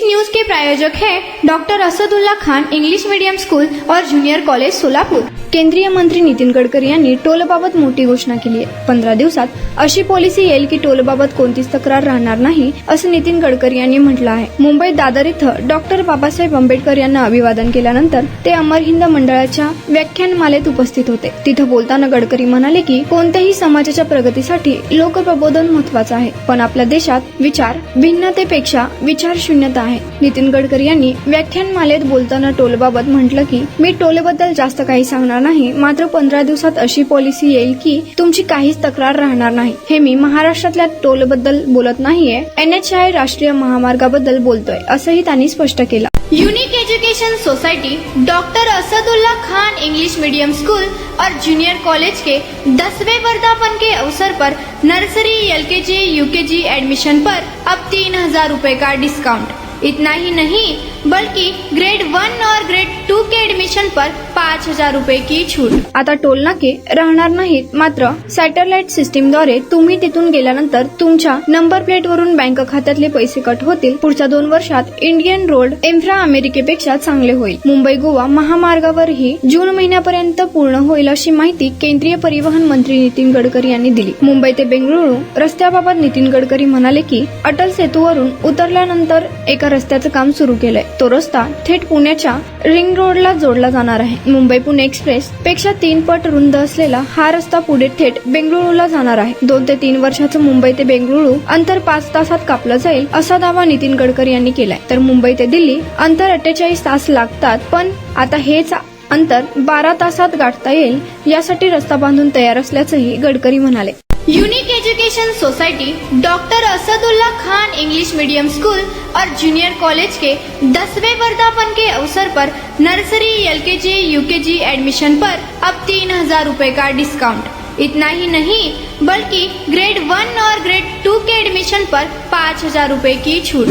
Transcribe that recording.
News के प्रायोजक हैं doctor Asadullah Khan English medium school और जूनियर कॉलेज सोलापूर। केंद्रीय मंत्री नितीन गडकरी यांनी टोलबाबत मोठी घोषणा केली आहे। 15 दिवसात अशी पॉलिसी येईल की टोलबाबत कोणतीच तक्रार राहणार नाही, असं नितीन गडकरी यांनी म्हटलं आहे। मुंबईत दादर इथं डॉक्टर बाबासाहेब आंबेडकर यांना अभिवादन केल्यानंतर ते अमर हिंद मंडळाच्या व्याख्यानमालेत उपस्थित होते। तिथं बोलताना गडकरी म्हणाले की कोणत्याही समाजाच्या प्रगतीसाठी लोकप्रबोधन महत्त्वाचं आहे, पण आपल्या देशात विचार भिन्नतेपेक्षा विचार शून्यता आहे। नितीन गडकरी यांनी व्याख्यानमालेत बोलताना टोलबाबत म्हटलं की मी टोलबद्दल जास्त काही सांगणार नाही, मात्र 15 दिवसात अशी पॉलिसी येईल की तुमची काहीच तक्रार राहणार नाही। हे मी महाराष्ट्रातल्या टोलबद्दल बोलत नाहीये, NHAI राष्ट्रीय महामार्गाबद्दल बोलतोय, असंही त्यांनी स्पष्ट केलं। Unique education society doctor Asadullah Khan English medium school और जूनियर कॉलेज के 10वें वर्धापन के अवसर पर नर्सरी LKG UKG एडमिशन पर अब 3000 रुपए का डिस्काउंट। इतना ही नहीं बल्कि ग्रेड 1 और ग्रेड 2 के एडमिशन पर 5000 रुपए की छूट। आता टोल नाके राहणार नाहीत, मात्र सॅटेलाइट सिस्टीम द्वारे तुम्ही तिथून गेल्यानंतर तुमच्या नंबर प्लेट वरून बँक खात्यातले पैसे कट होतील। पुढच्या 2 वर्षात इंडियन रोड इन्फ्रा अमेरिकेपेक्षा चांगले होईल। मुंबई गोवा महामार्गावरही जून महिन्यापर्यंत पूर्ण होईल, अशी माहिती केंद्रीय परिवहन मंत्री नितीन गडकरी यांनी दिली। मुंबई ते बेंगळुरू रस्त्याबाबत नितीन गडकरी म्हणाले की अटल सेतूवरून उतरल्यानंतर एका रस्त्याचं काम सुरू केलंय। तो रस्ता थेट पुण्याच्या रिंग रोडला जोडला जाणार आहे। मुंबई पुणे एक्सप्रेस पेक्षा 3 पट रुंद असलेला हा रस्ता पुढे थेट बेंगळुरूला जाणार आहे। 2 ते 3 वर्षाचं मुंबई ते बेंगळुरू अंतर 5 तासात कापलं जाईल, असा दावा नितीन गडकरी यांनी केलाय। तर मुंबई ते दिल्ली अंतर 48 तास लागतात, पण आता हेच अंतर 12 तासात गाठता येईल, यासाठी रस्ता बांधून तयार असल्याचंही गडकरी म्हणाले। Unique education society doctor Asadullah Khan English medium school और जूनियर कॉलेज के 10वें वर्धापन के अवसर पर नर्सरी LKG UKG एडमिशन पर अब 3000 रुपए का डिस्काउंट। इतना ही नहीं बल्कि ग्रेड 1 और ग्रेड 2 के एडमिशन पर 5000 रुपए की छूट।